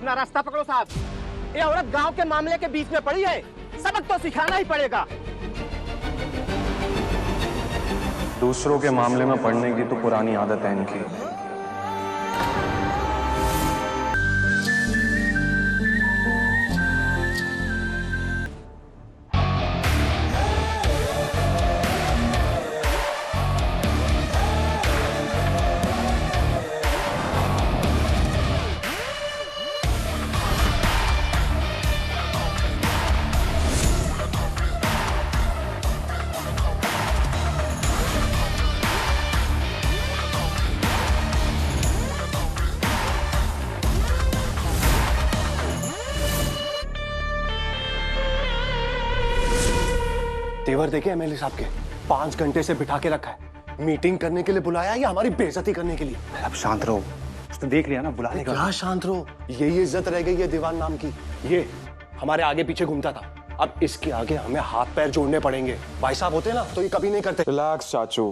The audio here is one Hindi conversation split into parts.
अपना रास्ता पकड़ो साहब। ये औरत गांव के मामले के बीच में पड़ी है, सबक तो सिखाना ही पड़ेगा। दूसरों के मामले में पढ़ने की तो पुरानी आदत है इनकी। तेवर देखे एमएलए साहब के, 5 घंटे से बिठा के रखा है। मीटिंग करने के लिए बुलाया या हमारी बेइज्जती करने के लिए? अब शांत रहो, उसने देख लिया ना, बुला लेगा। क्या शांत रहो, यही इज्जत रह गई है दीवान नाम की। ये हमारे आगे पीछे घूमता था, अब इसके आगे हमें हाथ पैर जोड़ने पड़ेंगे। भाई साहब होते ना तो ये कभी नहीं करते। रिलैक्स चाचू,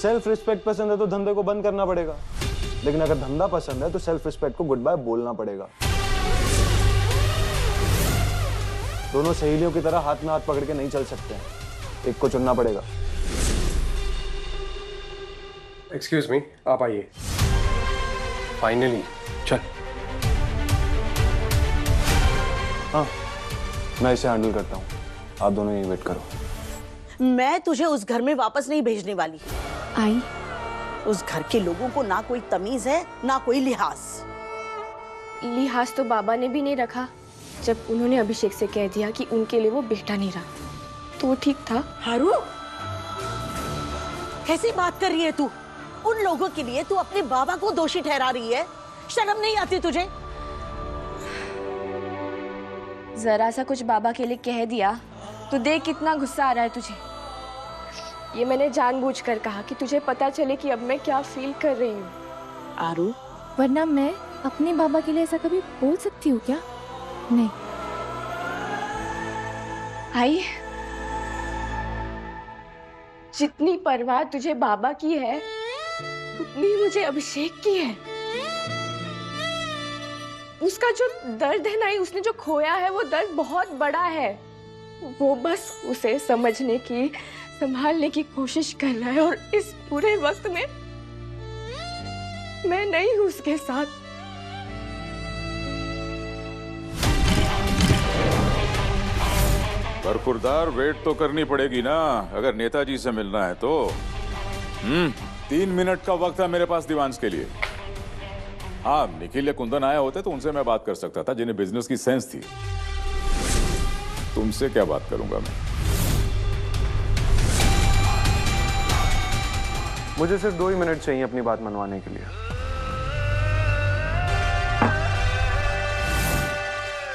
सेल्फ रिस्पेक्ट पसंद है तो धंधे को बंद करना पड़ेगा, लेकिन अगर धंधा पसंद है तो सेल्फ रिस्पेक्ट को गुड बाय बोलना पड़ेगा। दोनों सहेलियों की तरह हाथ में हाथ पकड़ के नहीं चल सकते हैं, एक को चुनना पड़ेगा। एक्सक्यूज मी, आप आइए। फाइनली चल। हाँ, मैं इसे हैंडल करता हूँ, आप दोनों यही वेट करो। मैं तुझे उस घर में वापस नहीं भेजने वाली। आई, उस घर के लोगों को ना कोई तमीज है ना कोई लिहाज। लिहाज तो बाबा ने भी नहीं रखा। जब उन्होंने अभिषेक से कह दिया कि उनके लिए वो बेटा नहीं रहा, तो वो ठीक था। हारू, कैसी बात कर रही है तू? उन लोगों के लिए तू अपने बाबा को दोषी ठहरा रही है, शर्म नहीं आती तुझे? जरा सा कुछ बाबा के लिए कह दिया तो देख कितना गुस्सा आ रहा है तुझे। ये मैंने जानबूझकर कहा कि तुझे पता चले कि अब मैं क्या फील कर रही हूँ। आरू, वरना मैं अपने बाबा के लिए ऐसा कभी बोल सकती हूँ क्या? नहीं। आई, जितनी परवाह तुझे बाबा की है उतनी मुझे अभिषेक की है। उसका जो दर्द है ना, उसने जो खोया है वो दर्द बहुत बड़ा है। वो बस उसे समझने की, संभालने की कोशिश कर रहा है, और इस पूरे वक्त में मैं नहीं हूं उसके साथ। बरखुरदार, वेट तो करनी पड़ेगी ना, अगर नेताजी से मिलना है तो। 3 मिनट का वक्त है मेरे पास दीवांश के लिए। हाँ, निखिल या कुंदन आए होते तो उनसे मैं बात कर सकता था, जिन्हें बिजनेस की सेंस थी। तुमसे क्या बात करूंगा मैं? मुझे सिर्फ 2 ही मिनट चाहिए अपनी बात मनवाने के लिए।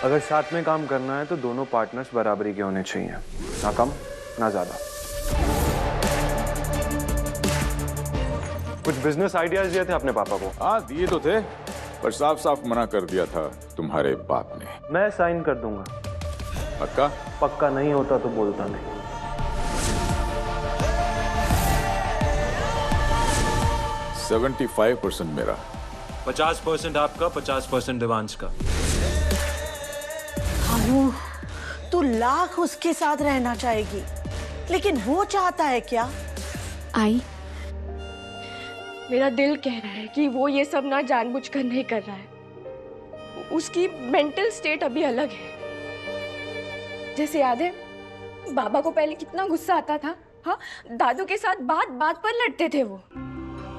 अगर साथ में काम करना है तो दोनों पार्टनर्स बराबरी के होने चाहिए, ना कम ना ज्यादा। कुछ बिजनेस आइडियाज दिए थे अपने पापा को। हाँ, दिए तो थे, पर साफ साफ मना कर दिया था तुम्हारे बाप ने। मैं साइन कर दूंगा। पक्का? पक्का नहीं होता तो बोलता नहीं। 75% मेरा, 50% आपका, 50% दीवांश का। हारू, तू लाख उसके साथ रहना चाहेगी, लेकिन वो चाहता है क्या? आई, मेरा दिल कह रहा है कि वो ये सब ना जानबूझकर नहीं कर रहा है। उसकी मेंटल स्टेट अभी अलग है। जैसे याद है, बाबा को पहले कितना गुस्सा आता था। हाँ, दादू के साथ बात बात पर लड़ते थे वो।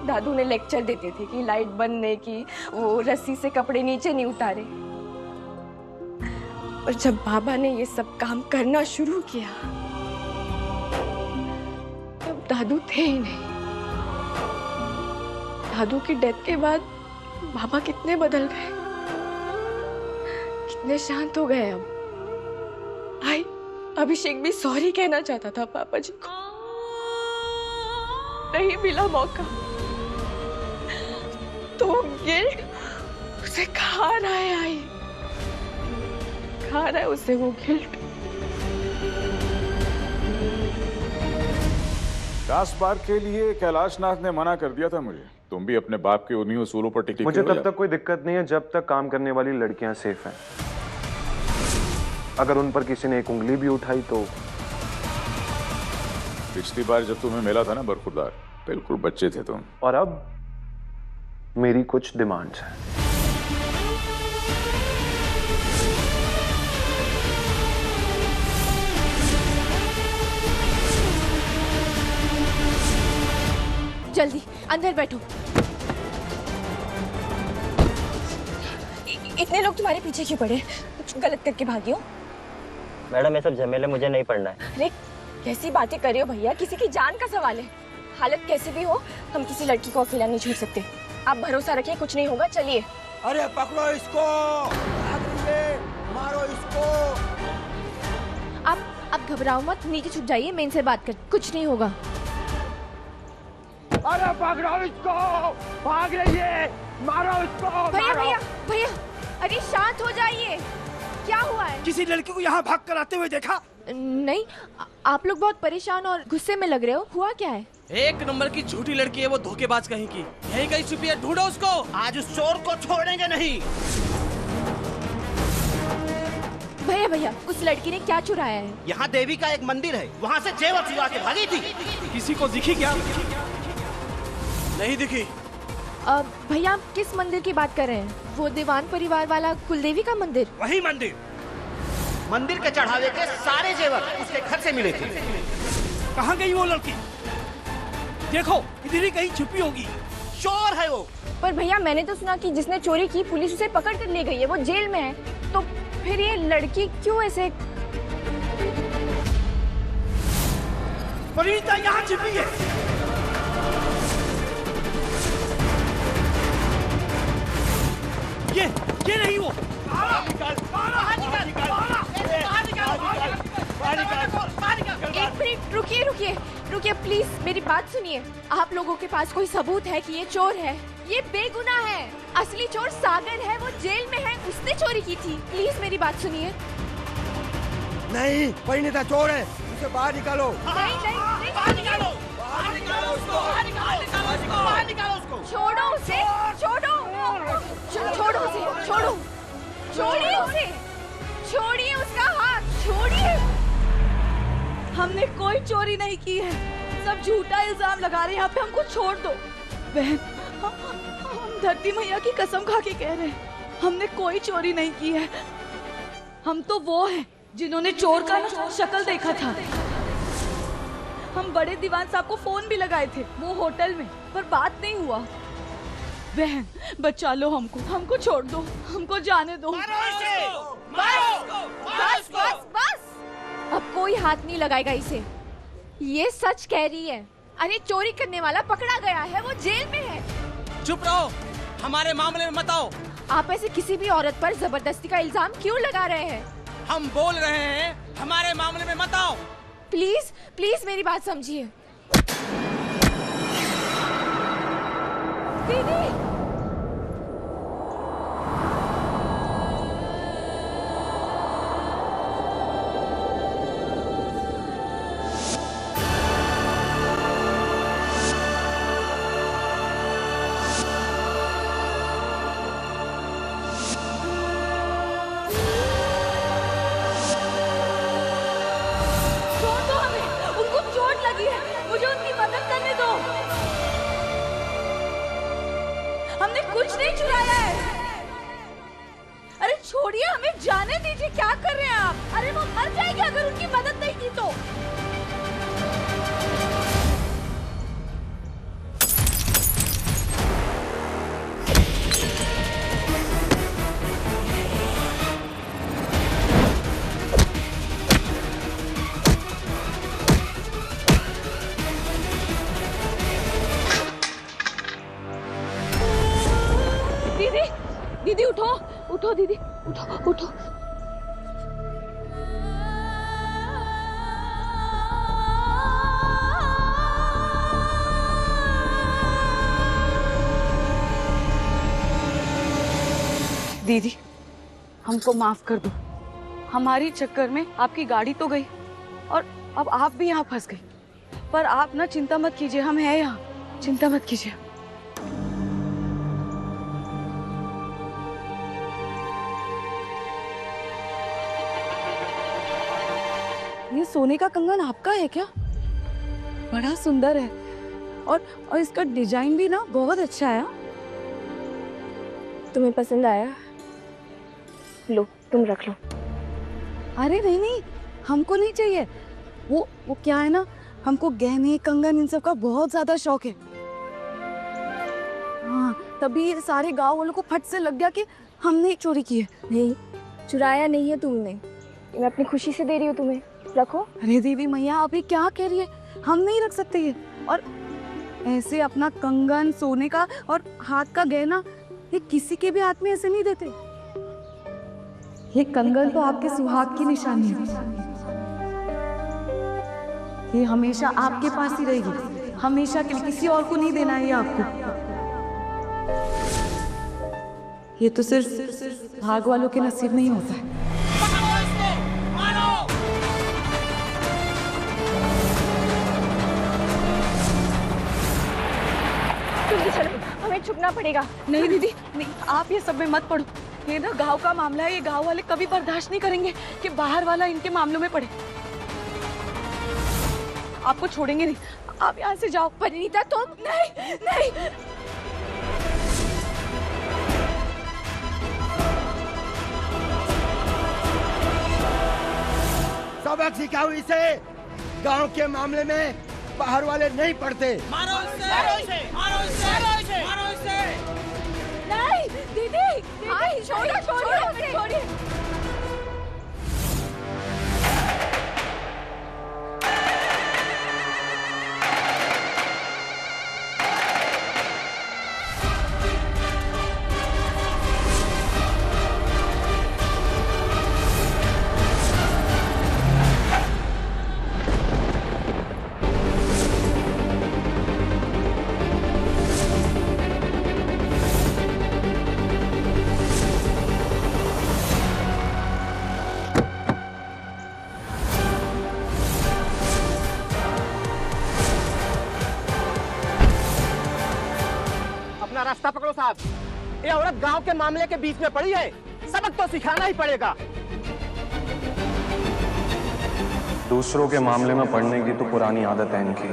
दादू ने लेक्चर देते थे कि लाइट बंद नहीं की, वो रस्सी से कपड़े नीचे नहीं उतारे। और जब बाबा ने ये सब काम करना शुरू किया, तब दादू थे ही नहीं। दादू की डेथ के बाद बाबा कितने बदल गए, कितने शांत हो गए। अब आई, अभिषेक भी सॉरी कहना चाहता था पापा जी को, नहीं मिला मौका, तो गिल्ट उसे खा रहा है। आई, खा रहा है उसे वो गिल्ट। कास पार्क के लिए कैलाश नाथ ने मना कर दिया था मुझे। तुम भी अपने बाप के उन्हीं उसूलों पर टिके मुझे रहो तब तक कोई दिक्कत नहीं है जब तक काम करने वाली लड़कियां सेफ हैं। अगर उन पर किसी ने एक उंगली भी उठाई तो पिछली बार जब तुम्हें मिला था ना बरखुरदार, बिल्कुल बच्चे थे तुम। और अब मेरी कुछ डिमांड्स हैं। जल्दी अंदर बैठो। इतने लोग तुम्हारे पीछे क्यों पड़े? कुछ गलत करके भागी हो? मैडम ये सब झमेले मुझे नहीं पढ़ना है। अरे कैसी बातें कर रहे हो भैया, किसी की जान का सवाल है। हालत कैसे भी हो, हम किसी लड़की को अकेला नहीं छोड़ सकते। आप भरोसा रखिए, कुछ नहीं होगा। चलिए। अरे पकड़ो इसको, मारो इसको। आप घबराओ मत, नीचे छुप जाइए, मैं इनसे बात कर, कुछ नहीं होगा। अरे पकड़ो इसको, भाग रही है, मारो इसको। भैया भैया भैया, अरे शांत हो जाइए। क्या हुआ है? किसी लड़की को यहाँ भाग कर आते हुए देखा? नहीं, आप लोग बहुत परेशान और गुस्से में लग रहे हो। हुआ क्या है? एक नंबर की झूठी लड़की है वो, धोखेबाज कहीं की। यहीं कहीं छुपी है, ढूंढो उसको। आज उस चोर को छोड़ेंगे नहीं। भैया भैया, उस लड़की ने क्या चुराया है? यहाँ देवी का एक मंदिर है, वहाँ से जेवर चुरा के भागी थी। किसी को दिखी क्या? नहीं दिखी। भैया आप किस मंदिर की बात कर रहे हैं? वो दीवान परिवार वाला कुलदेवी का मंदिर? वही मंदिर। मंदिर के चढ़ावे के सारे जेवर उसके घर से मिले थे। कहाँ गई वो लड़की? देखो इधर ही कहीं छुपी होगी। चोर है वो। पर भैया मैंने तो सुना कि जिसने चोरी की पुलिस उसे पकड़ कर ले गई है, वो जेल में है। तो फिर ये लड़की क्यों ऐसे? परिणीता यहाँ छिपी है। ये नहीं वो। एक मिनट रुकिए रुकिए रुकिए प्लीज, मेरी बात सुनिए। आप लोगों के पास कोई सबूत है कि ये चोर है? ये बेगुनाह है। असली चोर सागर है, वो जेल में है, उसने चोरी की थी। प्लीज मेरी बात सुनिए। नहीं, परिणीता चोर है, उसे बाहर निकालो। नहीं नहीं नहीं, बाहर निकालो, बाहर निकालो उसको, बाहर निकालो उसको, बाहर निकालो उसको। छोड़ो उसे, छोड़ो छोड़ो उसे, छोड़ो, छोड़िए उसे, छोड़िए उसका हाथ, छोड़िए। हमने कोई चोरी नहीं की है, सब झूठा इल्जाम लगा रहे हैं। यहाँ पे हमको छोड़ दो। बहन, हम धरती मैया की कसम खा के कह रहे हैं, हमने कोई चोरी नहीं की है। हम तो वो हैं जिन्होंने चोर का शक्ल देखा था। हम बड़े दीवान साहब को फोन भी लगाए थे वो होटल में, पर बात नहीं हुआ। बहन बचा लो हमको, हमको छोड़ दो, हमको जाने दो। बस बस बस, अब कोई हाथ नहीं लगाएगा इसे। ये सच कह रही है। अरे चोरी करने वाला पकड़ा गया है, वो जेल में है। चुप रहो, हमारे मामले में मत आओ। आप ऐसे किसी भी औरत पर जबरदस्ती का इल्जाम क्यों लगा रहे हैं? हम बोल रहे हैं, हमारे मामले में मत आओ। प्लीज प्लीज मेरी बात समझिए। दीदी, मुझे उनकी मदद करने दो। हमने कुछ नहीं चुराया है। अरे छोड़िए, हमें जाने दीजिए। क्या कर रहे हैं आप? अरे वो मर जाएगी अगर उनकी मदद नहीं की तो। दीदी उठो, उठो दीदी, उठो उठो। दीदी हमको माफ कर दो। हमारी चक्कर में आपकी गाड़ी तो गई और अब आप भी यहाँ फंस गई। पर आप ना चिंता मत कीजिए, हम हैं यहाँ, चिंता मत कीजिए। सोने का कंगन आपका है क्या? बड़ा सुंदर है और इसका डिजाइन भी ना बहुत अच्छा है। तुम्हें पसंद आया? लो, तुम रख लो। अरे नहीं नहीं, हमको नहीं चाहिए। वो क्या है ना, हमको गहने कंगन इन सब का बहुत ज्यादा शौक है। हाँ, तभी ये सारे गांव वालों को फट से लग गया कि हमने चोरी की है। नहीं, चुराया नहीं है तुमने, मैं अपनी खुशी से दे रही हूँ तुम्हें, रखो। अरे देवी मैया, आप ये क्या कह रही है? हम नहीं रख सकते ये। और ऐसे अपना कंगन सोने का और हाथ का गहना ये किसी के भी हाथ में ऐसे नहीं देते। ये कंगन तो आपके सुहाग की निशानी है। ये हमेशा आपके पास ही रहेगी, हमेशा के लिए, किसी और को नहीं देना है ये आपको। ये तो सिर्फ भाग वालों के नसीब में ही होता है। जल्दी चलो, हमें छुपना पड़ेगा। नहीं दीदी नहीं, आप ये सब में मत पड़ो। ये ना गांव का मामला है, ये गांव वाले कभी बर्दाश्त नहीं करेंगे कि बाहर वाला इनके मामलों में पड़े। आपको छोड़ेंगे नहीं, आप यहाँ से जाओ। परिणीता तुम नहीं नहीं, सबक सिखाओ इसे। गांव के मामले में बाहर वाले नहीं पड़ते। मारो इसे, मारो इसे, मारो इसे, मारो इसे, मारो इसे। नहीं दीदी, छोड़िए। अपना रास्ता पकड़ो साहब। ये औरत गांव के मामले के बीच में पड़ी है, सबक तो सिखाना ही पड़ेगा। दूसरों के मामले में पड़ने की तो पुरानी आदत है इनकी।